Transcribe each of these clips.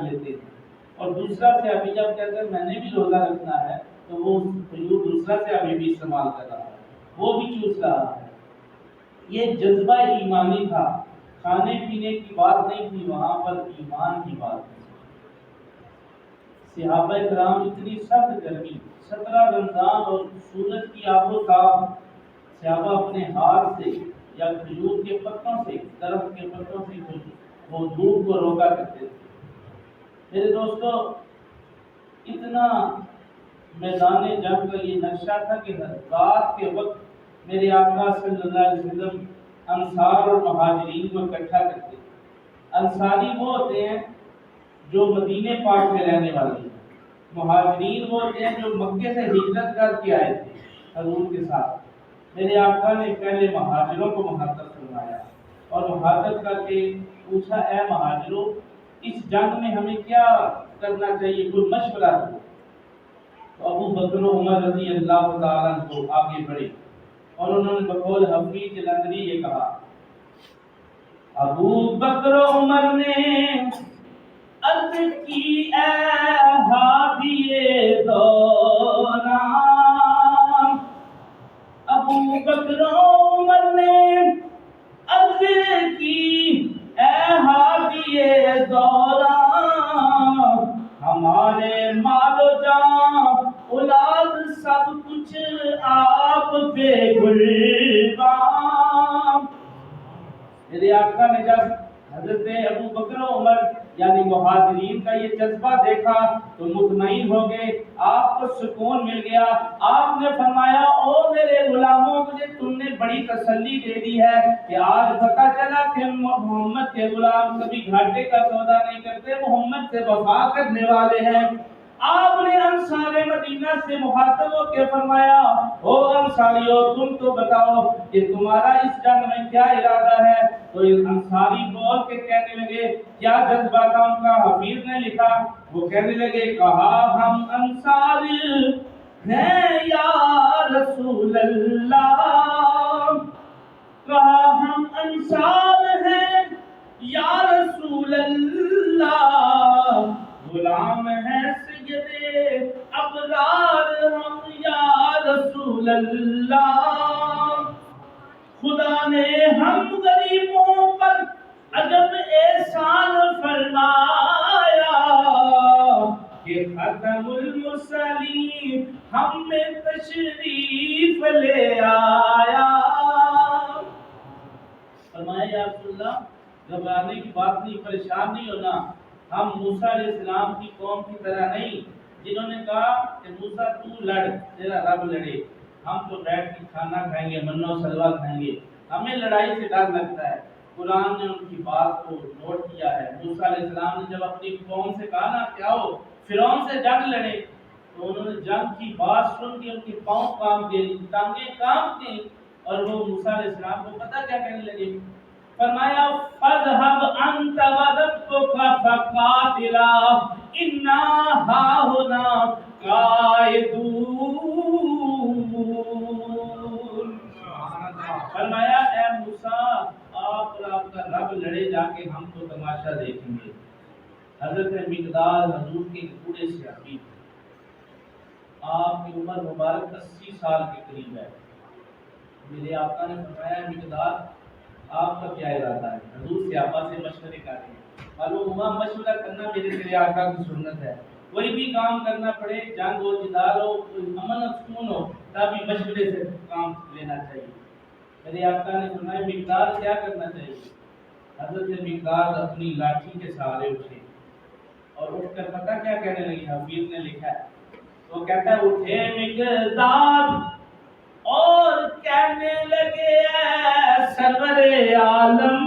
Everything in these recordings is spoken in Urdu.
لیتے ہیں، اور دوسرا سے ابھی جب کہتے ہیں میں نے بھی روزہ رکھنا ہے تو وہ کھجور دوسرا سے ابھی بھی استعمال کر رہا ہے، وہ بھی چوس رہا ہے۔ یہ جذبہ ایمانی تھا، کھانے پینے کی بات نہیں تھی، وہاں پر ایمان کی بات تھی۔ صحابہ کرام اتنی سخت گرمی، 17 رمضان اور سورج کی آب و تاب، صحابہ اپنے ہاتھ سے یا کھجور کے پتوں سے، درخت کے پتوں سے وہ دھوپ کو روکا کرتے تھے۔ میرے دوستو، اتنا میدان جنگ کا یہ نقشہ تھا کہ رات کے وقت میرے آقا صلی اللہ علیہ وسلم انصار اور مہاجرین کو اکٹھا کرتے تھے۔ انصاری وہ ہوتے ہیں جو مدینے پاک میں رہنے والے ہیں، مہاجرین وہ ہوتے ہیں جو مکے سے ہجرت کر کے آئے تھے حضور کے ساتھ۔ میرے آقا نے پہلے مہاجروں کو مخاطب فرمایا اور مخاطب کر کے پوچھا، اے مہاجروں، اس جنگ میں ہمیں کیا کرنا چاہیے، کوئی مشورہ دو۔ تو ابو بکر و عمر رضی اللہ تعالیٰ عنہ آگے بڑھے اور انہوں نے بقول حفیظ جلندری یہ کہا، ابو بکر و عمر نے عرض کی اے ہادیے دوران، ابو بکر و عمر نے عرض کی اے ہادیے دوران، ہمارے مال و جان اولاد سب کچھ آپ پہ قربان۔ میرے آقا نے جب حضرت ابو بکر و عمر یعنی مہاجرین کا یہ جذبہ دیکھا تو مطمئن ہو گئے، آپ کو سکون مل گیا۔ آپ نے فرمایا، او میرے غلاموں، مجھے تم نے بڑی تسلی دے دی ہے کہ آج پتہ چلا کہ محمد کے غلام کبھی گھاٹے کا سودا نہیں کرتے، محمد سے وفا کرنے والے ہیں۔ آپ نے انصار مدینہ سے مخاطب ہو کے فرمایا، او انصاریو، تم تو بتاؤ کہ تمہارا اس جنگ میں کیا ارادہ ہے؟ تو انصاری بول کے کہنے لگے، کیا جذبہ تھا ان کا؟ حفیظ نے لکھا، وہ کہنے لگے، کہا ہم انصار ہیں یا رسول اللہ، کہا ہم انصار ہیں یا رسول اللہ، غلام ہیں سید ابرار ہم یا رسول اللہ، خدا نے ہم غریبوں پر عجب احسان فرمایا کہ ختم المرسلین ہم میں تشریف لے آیا۔ فرمایا، یا رسول اللہ، گھبرانے کی بات نہیں، پریشان نہیں ہونا، ہم موسیٰ علیہ السلام کی قوم کی طرح نہیں جنہوں نے کہا کہ موسیٰ تو لڑ، تیرا رب لڑے، ہم تو بیٹھ کے کھانا کھائیں گے، منو سلوا کھائیں گے، ہمیں لڑائی سے ڈر لگتا ہے۔ قرآن نے ان کی بات کو نوٹ کیا ہے۔ موسیٰ علیہ السلام نے جب اپنی قوم سے کہا نا کہ آؤ فرعون سے جنگ لڑے، تو انہوں نے جنگ کی بات سن کے ان کے پاؤں کانپ گئے، ٹانگیں کانپ گئیں، اور وہ موسیٰ علیہ السلام کو پتہ کیا کہنے لگے؟ فرمایا، فَاذْهَبْ أَنْتَ وَرَبُّكَ فَقَاتِلَا إِنَّا هَاهُنَا قَاعِدُونَ۔ فرمایا، اے موسیٰ، آپ اور آپ کا رب لڑے، جا کے ہم تو تماشا دیکھیں گے۔ حضرت مقداد حضور کے بوڑھے صحابی، آپ کی عمر مبارک 80 سال کے قریب ہے۔ میرے آقا نے فرمایا، مقداد آپ کا کیا ارادہ ہے؟ حضور صحابہ سے مشورے کر رہے ہیں۔ معلوم ہوا مشورہ کرنا میرے آقا کی سنت ہے، کوئی بھی کام کرنا پڑے، جنگ ہو، جدال ہو، امن و سکون ہو، تبھی مشورے سے کام لینا چاہیے۔ میرے آقا نے فرمایا، مقداد کیا کرنا چاہیے؟ حضرت مقداد اپنی لاٹھی کے سہارے اٹھے اور اٹھ کر پتہ کیا کہنے لگے؟ حفیظ نے لکھا ہے، وہ کہتا ہے، اٹھے مقداد اور کہنے لگے، اے سرور عالم،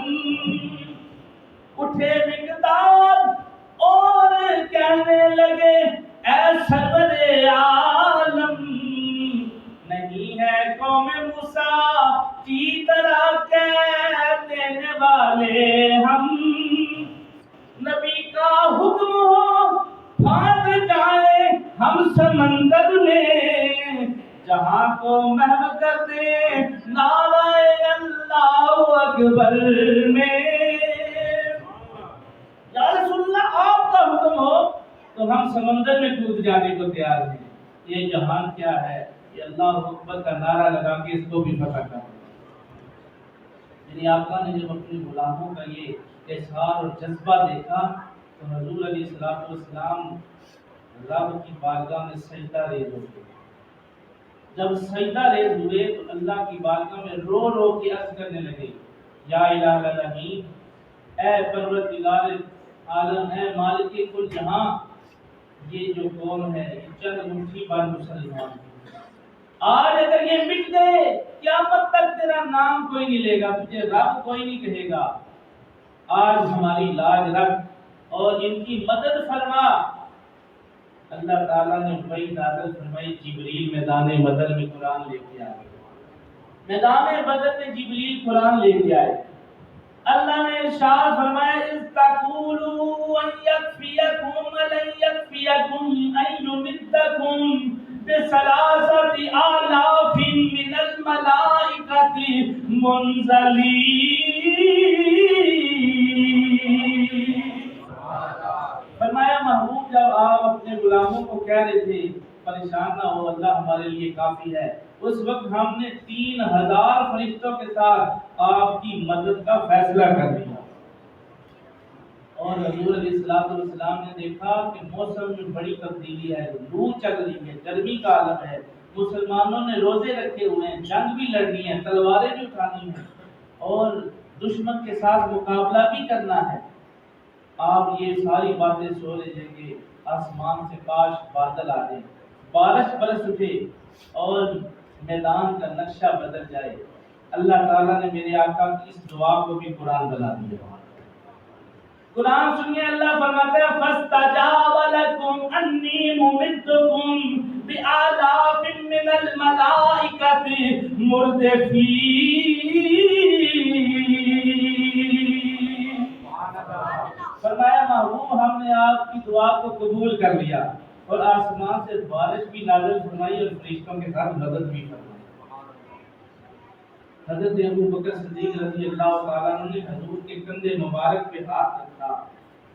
اٹھے مقداد اور کہنے لگے، اے سرور عالم، نہیں ہے قوم موسیٰ کی طرح کہہ دینے والے ہم، نبی کا حکم ہو پھاٹ جائے ہم سمندر میں، جہاں کو محو کر دے نعرہ اللہ اکبر میں۔ یا رسول اللہ، آپ کا حکم تو ہم سمندر میں کود جانے کو تیار ہیں۔ یہ جہان کیا ہے، یہ اللہ اکبر کا نعرہ لگا کے اس کو بھی فتح کر دیں۔ یعنی آقا نے جب اپنے غلاموں کا یہ اظہار اور جذبہ دیکھا تو حضور علیہ السلام رب کی بارگاہ میں سجدہ ریز ہو گئے۔ جب سجدہ ریز ہوئے تو اللہ کی بارگاہ میں رو رو کے عرض کرنے لگے، یا الہ العالمین، اے پروردگار عالم، اے مالک کل جہاں، یہ جو قوم ہے یہ چند مٹھی بار مسلمان ہے، آج اگر یہ مٹ گئے قیامت تک تیرا نام کوئی نہیں لے گا، تجھے رب کوئی نہیں کہے گا، آج ہماری لاج رکھ اور ان کی مدد فرما۔ اللہ تعالیٰ نے وحی نازل فرمائی، جبریل میدان بدر میں قرآن لے کے آئے، میدان بدر میں جبریل قرآن لے کے آئے۔ اللہ نے ارشاد فرمایا، اذ تقولوا ان یکفیکم لن یکفیکم ان یمدکم بثلاثۃ آلاف من الملائکۃ منزلین۔ فرمایا محبوب جب آپ اپنے غلاموں کو کہہ رہے تھے پریشان نہ ہو، اللہ ہمارے لیے کافی ہے، اس وقت ہم نے 3000 فرشتوں کے ساتھ آپ کی مدد کا فیصلہ کر دیا۔ اور حضور علیہ السلام نے دیکھا کہ موسم میں بڑی تبدیلی ہے، لو چل رہی ہے، گرمی کا عالم ہے، مسلمانوں نے روزے رکھے ہوئے ہیں، جنگ بھی لڑنی ہے، تلواریں بھی اٹھانی ہیں اور دشمن کے ساتھ مقابلہ بھی کرنا ہے۔ آپ یہ ساری باتیں سو رہے کہ آسمان سے کاش بادل آ جائیں، بارش برس اٹھے اور میدان کا نقشہ بدل جائے۔ اللہ تعالیٰ نے میرے آقا کی اس دعا کو بھی قرآن بنا دیا۔ قرآن سنیے، اللہ فرماتا ہے فَاسْتَجَابَ لَكُمْ أَنِّي مُمِدُّكُمْ بِآلَافٍ مِّنَ الْمَلَائِكَةِ مُرْدِفِينَ۔ فرمایا محبوب ہم نے آپ کی دعا کو قبول کر لیا اور آسمان سے بارش بھی نازل فرمائی اور فرشتوں کے ساتھ مدد بھی فرمائی۔ حضرت ابو بکر صدیق رضی اللہ تعالیٰ عنہ نے حضور کے کندھے مبارک پہ ہاتھ رکھا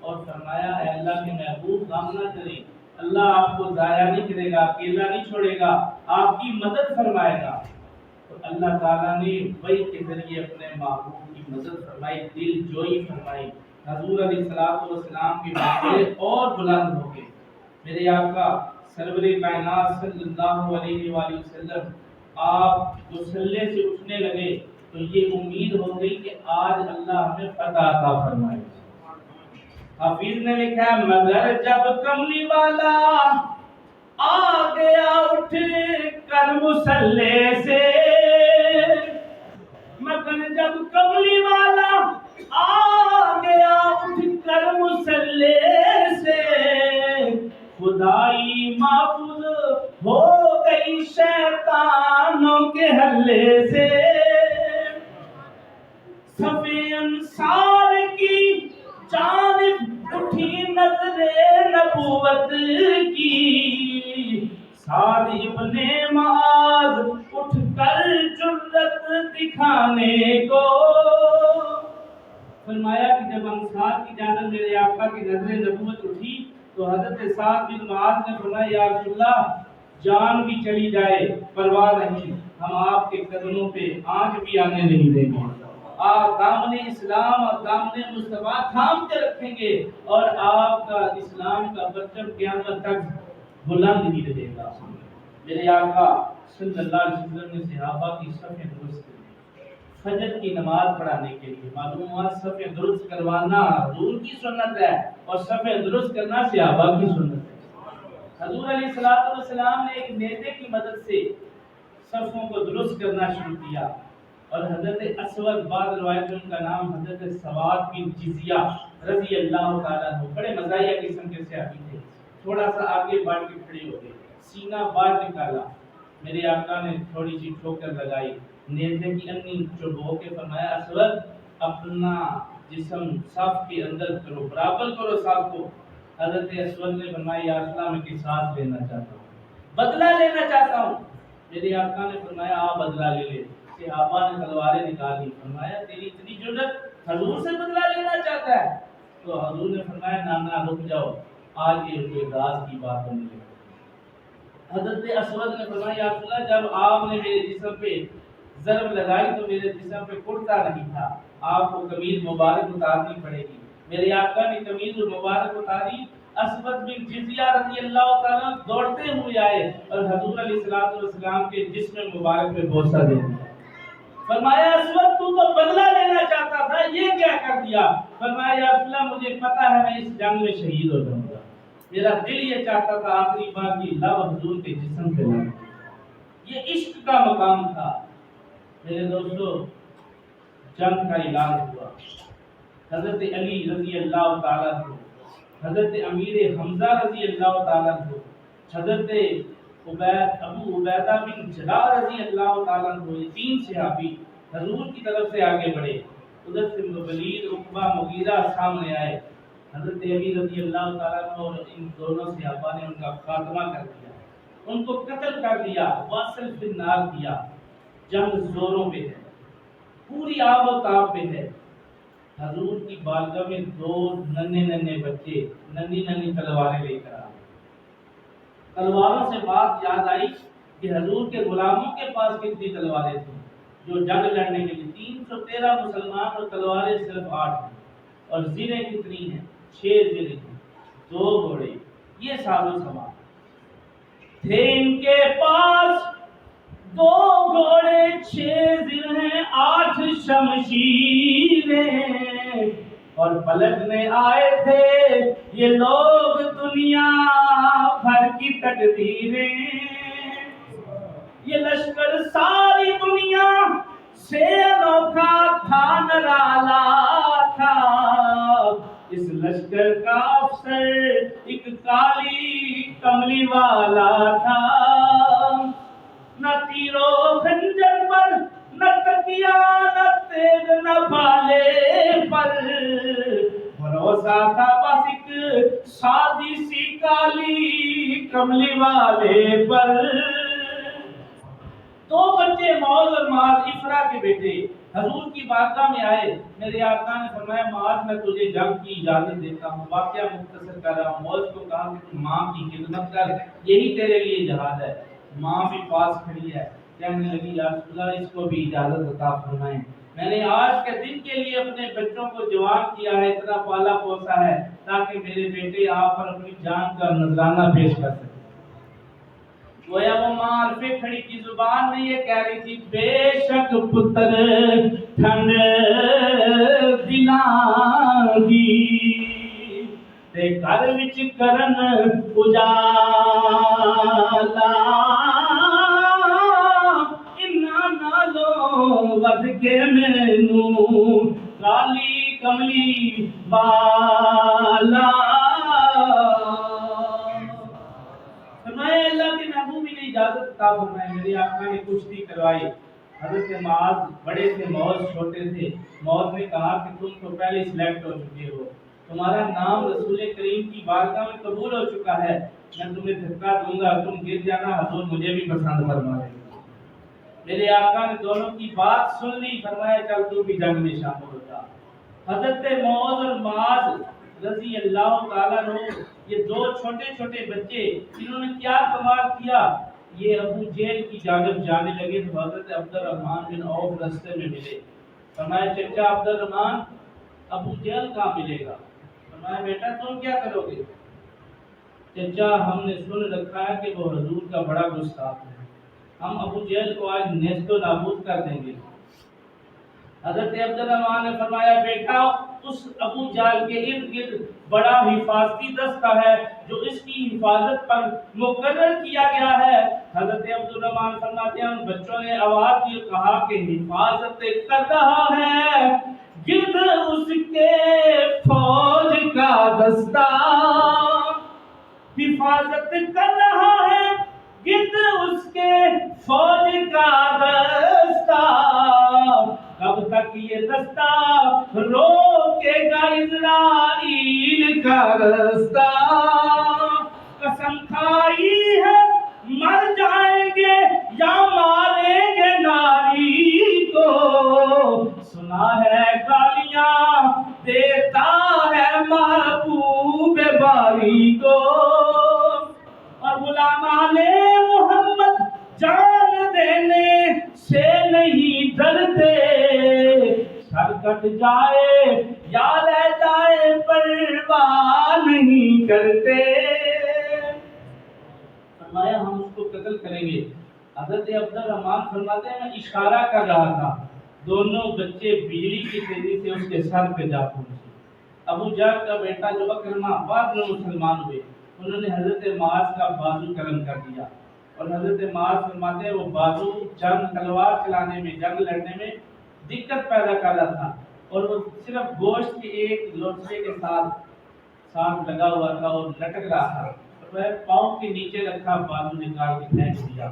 اور فرمایا، اے اللہ کے محبوب غم نہ کریں، اللہ آپ کو ضائع نہیں کرے گا، اکیلا نہیں چھوڑے گا، آپ کی مدد فرمائے گا۔ تو اللہ تعالیٰ نے وحی کے ذریعے اپنے محبوب کی مدد فرمائی، دل جوئی فرمائی، حضور علیہ السلام کی باتیں اور بلند ہو گئے۔ میرے آقا سرور کائنات صلی اللہ علیہ وآلہ وسلم آپ مصلی سے اٹھنے لگے تو یہ امید ہو گئی کہ آج اللہ ہمیں فتح عطا فرمائے۔ حافظ نے لکھا، مگر جب کملی والا آ گیا اٹھ کر مصلی سے، مگر جب کملی والا آ گیا اٹھ کر مصلی سے، خدائی محفوظ ہو گئی شیطانوں کے حلے سے، صف انصار کی جانب اٹھی نظر نبوت کی، سعد ابن معاذ اٹھ کر جرت دکھانے کو۔ فرمایا کہ جب انصار کی جانب میرے آقا کی نظر نبوت اٹھی تو حضرت سعد بن معاذ نے فرمایا، یا رسول اللہ جان بھی چلی جائے پرواہ نہیں، ہم آپ کے قدموں پہ آنچ بھی آنے نہیں دیں گے، آپ دامن اسلام اور دامن مصطفیٰ تھام کے رکھیں گے اور آپ کا اسلام کا پرچم قیامت تک بلند ہی رہے گا۔ میرے آقا صلی اللہ علیہ وسلم نے صحابہ کی صفیں درست کی فجر کی نماز پڑھانے کے لیے۔ معلوم ہوا صفیں درست کروانا حضور کی سنت ہے اور صفیں درست کرنا صحابہ کی سنت ہے۔ حضور علیہ السلام نے ایک نیزے کی مدد سے صفوں کو درست کرنا شروع کیا اور حضرت اسود، بعض روایت میں ان کا نام حضرت سواد بن جزیہ رضی اللہ تعالیٰ عنہ، بڑے مزاحیہ قسم کے صحابی تھے، تھوڑا سا آگے بڑھ کے کھڑے ہو گئے، سینہ باہر نکالا، میرے آقا نے تھوڑی سی ٹھوکر لگائی، نیزے کی انگلی چبو کے فرمایا، اسود اپنا جسم صف کے اندر کرو، برابر کرو صف کو۔ حضرت اسود نے فرمایا، یا رسول اللہ میں قصاص لینا چاہتا ہوں، بدلہ لینا چاہتا ہوں۔ میرے آقا نے فرمایا، آپ بدلہ لے لے۔ صحابہ نے تلواریں نکالی، فرمایا تیری اتنی جرت، حضور سے بدلہ لینا چاہتا ہے؟ تو حضور نے فرمایا، نانا رک جاؤ، آج یہ اعزاز کی بات ہونے لگی۔ حضرت اسود نے فرمایا یا رسول اللہ جب آپ نے میرے جسم پہ ضرب لگائی تو میرے جسم پہ کرتا نہیں تھا، آپ کو قمیض مبارک اتارنی پڑے گی۔ میرے آقا نے قمیض مبارک اتاری، اسود بن جزیہ رضی اللہ تعالیٰ دوڑتے ہوئے آئے اور حضور علیہ السلام کے جسم مبارک پہ بوسہ دے دیا۔ فرمایا اسود تو بدلہ لینا چاہتا تھا، یہ کیا کر دیا؟ فرمایا یا رسول اللہ مجھے پتا ہے میں اس جنگ میں شہید ہو جاؤں گا، میرا دل یہ چاہتا تھا آخری بار کی لب حضور کے جسم پہ لگے۔ یہ عشق کا مقام تھا۔ میرے دوستو جنگ کا اعلان ہوا، حضرت علی رضی اللہ تعالیٰ عنہ، حضرت امیر حمزہ رضی اللہ تعالیٰ عنہ، حضرت ابو عبیدہ بن جراح رضی اللہ تعالیٰ عنہ، یہ تین صحابی حضور کی طرف سے آگے بڑھے۔ ادھر سے ولید، عقبہ، مغیرہ سامنے آئے۔ حضرت علی رضی اللہ تعالیٰ عنہ اور ان دونوں صحابہ نے ان کا خاتمہ کر دیا، ان کو قتل کر دیا، واصل فی النار کیا۔ جنگ زوروں پہ ہے، پوری آب و تاب پہ ہے۔ حضور کی بارگاہ میں دو ننھے بچے ننھی تلواریں لے کر آئے۔ تلواروں سے بات یاد آئی کہ حضور کے غلاموں کے پاس کتنی تلواریں تھیں جو جنگ لڑنے کے لیے، 313 مسلمان اور تلواریں صرف 8 ہیں، اور زریں کتنی ہیں؟ 6 زریں ہیں، 2 گھوڑے، یہ ساز و سامان تھے ان کے پاس، 2 گھوڑے، 6 زرہیں، 8 شمشیریں، اور پلٹنے آئے تھے یہ لوگ دنیا بھر کی تقدیریں۔ یہ لشکر ساری دنیا سے انوکھا تھا، نرالا تھا، اس لشکر کا افسر ایک کالی کملی والا تھا۔ نہ تیرو خنجر پر، نہ تکیا، نہ تیغ، نہ بھالے پر، بھروسہ تھا بس ایک سادی سی کالی کملی والے پر۔ 2 بچے معاذ اور معاذ، افرا کے بیٹے، حضور کی بارگاہ میں آئے۔ میرے آقا نے فرمایا معاذ میں تجھے جنگ کی اجازت دیتا ہوں، واقعہ مختصر کر رہا ہوں۔ معاذ کو کہا کہ تم ماں کی خدمت کر، یہی تیرے لیے جہاد ہے۔ ماں بھی پاس کھڑی ہے، کہنے لگی یا رسول اللہ اس کو بھی اجازت عطا فرمائیں، میں نے آج کے دن کے لیے اپنے بچوں کو جوان کیا ہے، اتنا پالا پوسا ہے تاکہ میرے بیٹے آپ پر اپنی جان کا نذرانہ پیش کر سکیں۔ گویا وہ ماں عرفے کھڑی کی زبان میں یہ کہہ رہی تھی بے شک پتر ٹھنڈ دلاں دی تے گھر وچ کرن اجالا، انہاں نالوں ود کے مینوں کالی کملی والا۔ فرمایا اللہ کے محبوب نے اجازت عطا فرمائی، میرے آقا نے کشتی کروائی۔ حضرت معاذ بڑے تھے، معاذ چھوٹے تھے۔ معاذ نے کہا کہ تم تو پہلے سلیکٹ ہو چکے ہو، تمہارا نام رسول کریم کی بارگاہ میں قبول ہو چکا ہے، میں تمہیں دھکا دوں گا، تم گر جانا، حضور مجھے بھی پسند فرما لیں گے۔ میرے آقا نے دونوں کی بات سن لی، فرمایا چل تو بھی جنگ میں شامل ہوتا۔ حضرت معاذ اور معاذ رضی اللہ تعالیٰ عنہ، یہ 2 چھوٹے چھوٹے بچے، انہوں نے کیا کمال کیا، یہ ابو جہل کی جانب جانے لگے تو حضرت عبد الرحمن بن عوف راستے میں ملے۔ فرمایا چچا عبد الرحمن ابو جہل کہاں ملے گا؟ فرمایا بیٹا تم کیا کرو گے؟ چچا ہم نے سن رکھا ہے کہ وہ حضور کا بڑا گستاخ ہے، ہم ابو جہل کو آج نیست و نابود کر دیں گے۔ حضرت عبد الرحمن نے فرمایا بیٹا اس ابو جہل کے ارد گرد بڑا حفاظتی دستہ ہے جو اس کی حفاظت پر مقرر کیا گیا ہے۔ حضرت عبد الرحمن فرماتے ہیں ان بچوں نے آواز دی، کہا کہ حفاظت کر رہا ہے گرد اس کے فوج کا دستہ، حفاظت کر رہا ہے گرد اس کے فوج کا دستہ، کب تک یہ دستہ روکے گا اسرائیل کا رستہ، قسم کھائی ہے مر جائیں گے یا ماریں گے ناری کو، سنا ہے گالیاں دیتا ہے محبوب باری کو، ڈرتے سر کٹ جائے یا رہ جائے پرواہ نہیں کرتے. فرمایا ہم اس کو قتل کریں گے. حضرت عبد الرحمن فرماتے ہیں میں اشارہ کر رہا تھا، دونوں بچے بجلی کی تیزی سے اس کے سر پہ جا پہنچے. ابو جہل کا بیٹا جو اکرمہ بعد میں مسلمان ہوئے، انہوں نے حضرت معاذ کا بازو قلم کر دیا. اور حضرت معاذ فرماتے ہیں وہ بازو جنگ تلوار چلانے میں، جنگ لڑنے میں دقت پیدا کر رہا تھا، اور وہ صرف گوشت کے ایک لوچے کے ساتھ لگا ہوا تھا اور لٹک رہا تھا. وہ پاؤں کے نیچے رکھا بازو نکال کے پھینک دیا.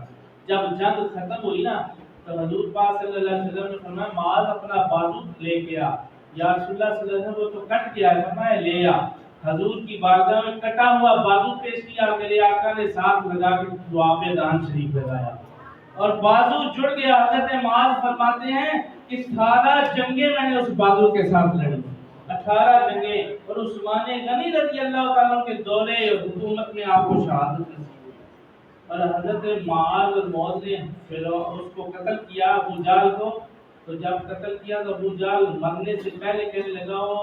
جب جنگ ختم ہوئی نا تو حضور پاک صلی اللہ علیہ وسلم نے فرمایا معاذ اپنا بازو لے کے آ. یا رسول اللہ صلی اللہ علیہ وسلم وہ تو کٹ گیا ہے، فرمایا لے آ. حضور کی بارگاہ میں کٹا ہوا بازو پیش کیا. میرے آقا نے ساتھ لگا کے دعا میں دان شریف لگایا اور بازو جڑ گیا. حضرت معاذ فرماتے ہیں کہ 18 جنگیں میں نے اس بازو کے ساتھ لڑی، 18 جنگیں. اور عثمان غنی رضی اللہ تعالیٰ کے دورے حکومت میں آپ کو شہادت نصیب ہوئی. اور حضرت معاذ اور معاذ نے پھر اس کو قتل کیا ابو جہل کو. تو جب قتل کیا تو ابو جہل مرنے سے پہلے کہنے لگا او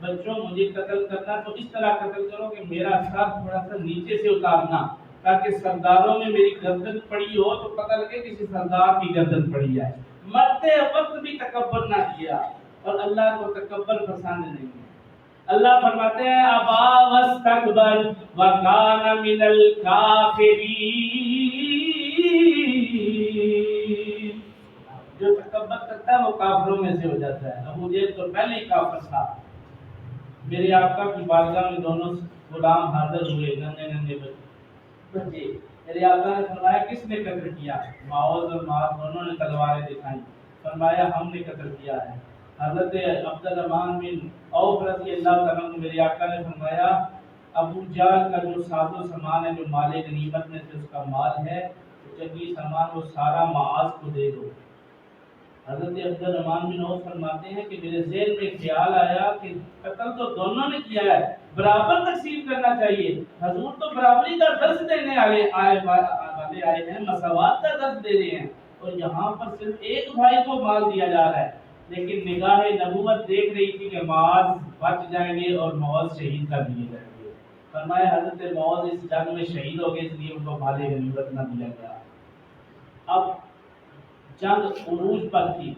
بچوں مجھے قتل کرنا تو اس طرح قتل کرو کہ میرا سر تھوڑا سا نیچے سے اتارنا، تاکہ سرداروں میں میری گردن پڑی ہو تو پتہ لگے کسی سردار کی گردن پڑی ہے. مرتے وقت بھی تکبر نہ کیا، اور اللہ کو تکبر پسند نہیں ہے. اللہ فرماتے ہیں ابا واستکبر وکان من الکافرین. جو تکبر کرتا ہے وہ کافروں میں سے ہو جاتا ہے. ابو جہل تو پہلے ہی کافر تھا. میرے آقا کی بارگاہ میں دونوں غلام حاضر ہوئے، ننھے بچے. میرے آقا نے فرمایا کس نے قتل کیا؟ معاذ اور معاذ دونوں نے تلواریں دکھائیں. فرمایا ہم نے قتل کیا ہے. حضرت عبد الرحمن بن عوف رضی اللہ تعالیٰ عنہ میرے آقا نے فرمایا ابو جہل کا جو ساز و سامان ہے، جو مال غنیمت میں سے اس کا مال ہے، جنگی سامان وہ سارا معاذ کو دے دو. حضرت عبد الرحمن بن عوف فرماتے ہیں کہ میرے ذہن میں خیال آیا کہ قتل تو دونوں نے کیا ہے، برابر تقسیم کرنا چاہیے. حضور تو برابری کا درس دینے والے آئے ہیں، مساوات کا درس دے رہے ہیں، اور یہاں پر صرف ایک بھائی کو مال دیا جا رہا ہے. لیکن نگاہ نبوت دیکھ رہی تھی کہ معاذ بچ جائیں گے اور معاذ شہید کر دیے جائیں گے. فرمایا حضرت معاذ اس جنگ میں شہید ہو گئے، اس لیے ان کو مال غنیمت نہ دیا گیا. اب جنگ عروج پر تھی،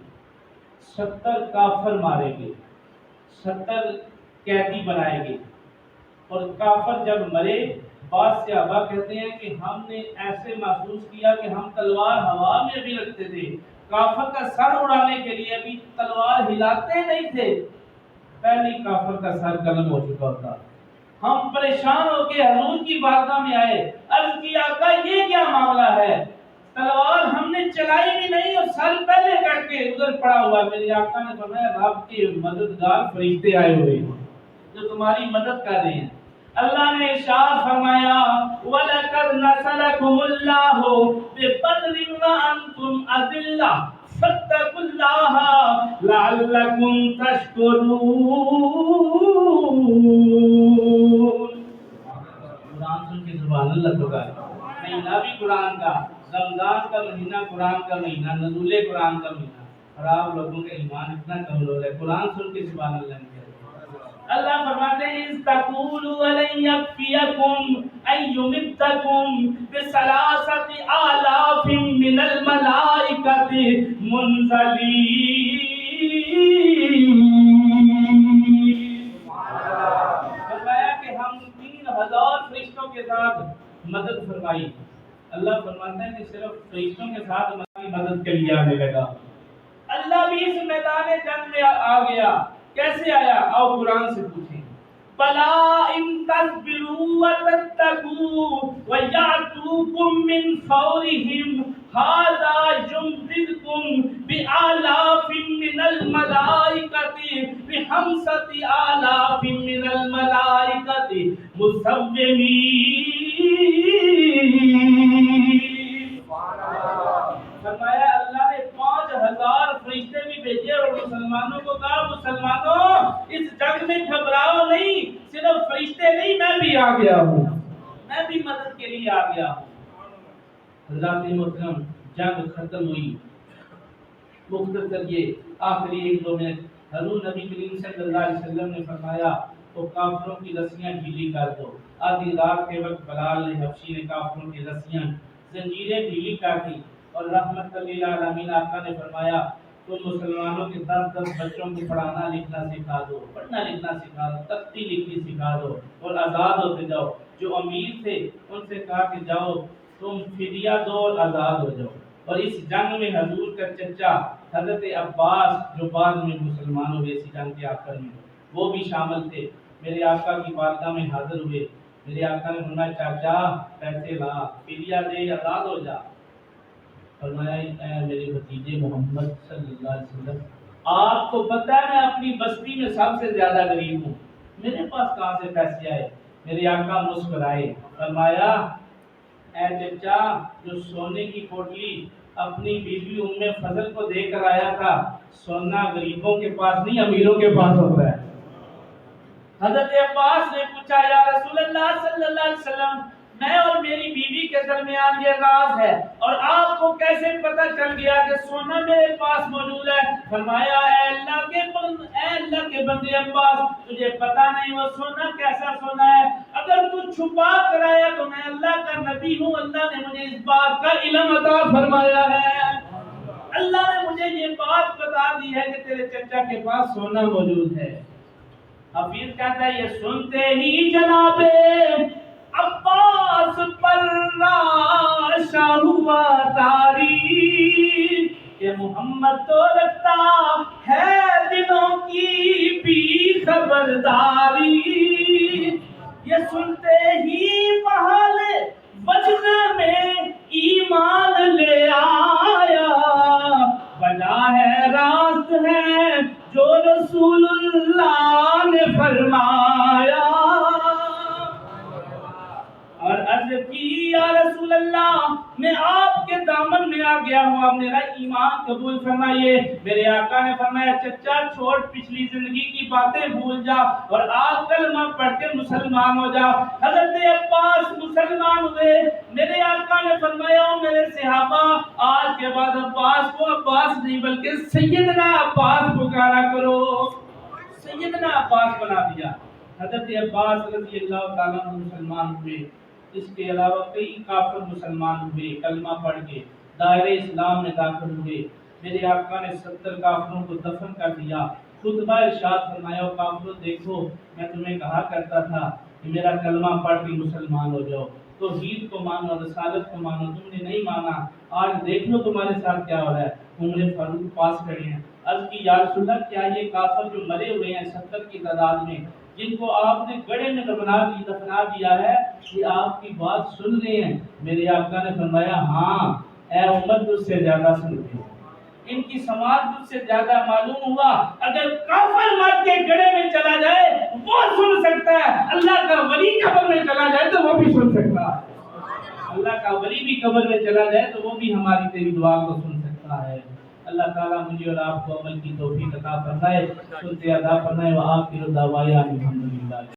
70 کافر مارے گئے، 70 قیدی بنائے گئے. اور کافر جب مرے بعض صحابہ کہتے ہیں کہ ہم نے ایسے محسوس کیا کہ ہم تلوار ہوا میں بھی رکھتے تھے، کافر کا سر اڑانے کے لیے بھی تلوار ہلاتے نہیں تھے، پہلے کافر کا سر قلم ہو چکا تھا. ہم پریشان ہو کے حضور کی بارگاہ میں آئے، عرض کیا آقا یہ کیا معاملہ ہے؟ تلوار ہم نے چلائی بھی نہیں اور سر پہلے کٹ کے ادھر پڑا ہوا. میرے آقا نے فرمایا رب کے مددگار فرشتے آئے ہوئے ہیں جو تمہاری مدد کر رہے ہیں. اللہ نے ارشاد فرمایا وَلَقَدْ نَصَرَكُمُ اللَّهُ بِبَدْرٍ وَأَنْتُمْ أَذِلَّةٌ فَاتَّقُوا اللَّهَ لَعَلَّكُمْ تَشْكُرُونَ. قرآن سن کے سبحان اللہ تو گا. مہینہ بھی قرآن کا، رمضان کا مہینہ قرآن کا مہینہ، نزول قرآن کا مہینہ، اور آپ لوگوں کا ایمان اتنا کمزور ہے. قرآن سن کے سبحان اللہ نہیں. اللہ فرماتے ہیں اِذْ تَقُولُوا وَلَنْ يَكْفِيَكُمْ أَن يُمِدَّكُمْ بِثَلَاثَةِ آلَافٍ مِّنَ الْمَلَائِكَةِ مُنزَلِينَ. فرمایا کہ ہم 3000 فرشتوں کے ساتھ مدد فرمائی. اللہ فرماتا ہے کہ صرف فرشتوں کے ساتھ ہماری مدد کے لیے آنے لگا. اللہ بھی اس میدان جنگ میں آ گیا. کیسے آیا؟ آؤ قرآن سے پوچھیں. بلا ان تصبروا وتتقوا ويأتوكم من فورهم هذا يمددكم بآلاف من الملائكة بخمسة آلاف من الملائكة مسومين. فرمایا اللہ نے 5000 فرشتے بھی بھیجے اور مسلمانوں کو کہا مسلمانوں اس جنگ میں گھبراؤ نہیں، صرف فرشتے نہیں میں بھی آ گیا ہوں، میں بھی مدد کے لیے آ گیا ہوں. حضرات محترم جنگ ختم ہوئی. مختصر یہ آخری 1-2 منٹ، حضور نبی کریم صلی اللہ علیہ وسلم نے فرمایا تو کافروں کی رسیاں ڈھیلی کر دو۔ آدھی رات کے وقت بلال نے حبشی نے کافروں کی رسیاں زنجیریں ڈھیلی کر دی اور رحمت للعالمین آقا نے فرمایا تم مسلمانوں کے 10 بچوں کو پڑھانا لکھنا سکھا دو، پڑھنا لکھنا سکھا دو، تختی لکھنی سکھا دو اور آزاد ہوتے جاؤ۔ جو امیر تھے ان سے کہا کہ جاؤ تم فدیہ دو اور آزاد ہو جاؤ۔ اور اس جنگ میں حضور کا چچا حضرت عباس جو بعد میں مسلمان ہوئے اسی جنگ کے آخر میں، وہ بھی شامل تھے، میرے آقا کی بارگاہ میں حاضر ہوئے۔ میرے آقا نے فرمایا چاچا پیسے لا، فدیہ دے، آزاد ہو جا۔ فرمایا اے میرے بھتیجے محمد صلی اللہ علیہ وسلم، آپ کو پتہ ہے میں اپنی بستی میں سب سے زیادہ غریب ہوں، میرے پاس کہاں سے پیسے آئے؟ میرے آقا مسکرائے، فرمایا اے چچا جو سونے کی پوٹلی اپنی بیوی ام فضل کو دے کر آیا تھا، سونا غریبوں کے پاس نہیں امیروں کے پاس ہوتا ہے۔ حضرت عباس نے پوچھا یا رسول اللہ صلی اللہ علیہ وسلم میں اور میری بیوی کے درمیان یہ راز ہے اور آپ کو کیسے پتہ چل گیا کہ سونا میرے پاس موجود ہے؟ فرمایا اے اللہ کے بندے عباس تجھے پتہ نہیں وہ سونا کیسا سونا ہے؟ اگر تو چھپا کر آیا تو میں اللہ کا نبی ہوں، اللہ نے مجھے اس بات کا علم عطا فرمایا ہے، اللہ نے مجھے یہ بات بتا دی ہے کہ تیرے چچا کے پاس سونا موجود ہے۔ حفیظ کہتا ہے یہ سنتے ہی جناب عباس پر راشا ہوا تاریخ کہ محمد تو رکھتا ہے دلوں کی بھی خبرداری، یہ سنتے ہی محل وجن میں ایمان لے آیا، وجہ ہے راست ہے جو رسول اللہ نے فرمایا۔ اور عرض کی یا رسول اللہ میں آپ کے دامن میں آ گیا ہوں، آپ میرا ایمان قبول فرمائیے۔ میرے آقا نے فرمایا چچا چھوڑ پچھلی زندگی کی باتیں بھول جا اور آج کلمہ پڑھ کے مسلمان ہو جا۔ حضرت عباس مسلمان ہوئے۔ میرے آقا نے فرمایا میرے صحابہ آج کے بعد عباس کو عباس نہیں بلکہ سیدنا عباس پکارا کرو، سیدنا عباس بنا دیا۔ حضرت عباس رضی اللہ تعالیٰ عنہ مسلمان ہوئے، اس کے علاوہ کئی کافر مسلمان ہوئے، کلمہ پڑھ کے دائرے اسلام میں داخل ہوئے۔ میرے آقا نے 70 کافروں کو دفن کر دیا۔ خطبہ ارشاد فرمایا کافروں دیکھو میں تمہیں کہا کرتا تھا کہ میرا کلمہ پڑھ کے مسلمان ہو جاؤ، توحید کو مانو، رسالت کو مانو، تم نے نہیں مانا، آج دیکھ لو تمہارے ساتھ کیا ہو رہا ہے۔ عمر فاروق پاس کھڑے ہیں، عرض کی یا رسول اللہ کیا یہ کافر جو مرے ہوئے ہیں 70 کی تعداد میں جن کو آپ نے گڑھے میں دفنا دیا ہے یہ آپ کی بات سن رہے ہیں؟ میرے آقا نے فرمایا ہاں اے عمر تجھ سے زیادہ سنتے ہیں، ان کی سماعت تجھ سے زیادہ معلوم ہوا۔ اگر کافر مر کے گڑھے میں چلا جائے وہ سن سکتا ہے، اللہ کا ولی قبر میں چلا جائے تو وہ بھی سن سکتا ہے، اللہ کا ولی بھی قبر میں چلا جائے تو وہ بھی ہماری تیری دعا کو سن سکتا ہے۔ اللہ تعالیٰ مجھے اور آپ کو عمل کی توفیق عطا فرمائے، سنتے ادا فرمائے۔ وآخر دعوانا الحمدللہ۔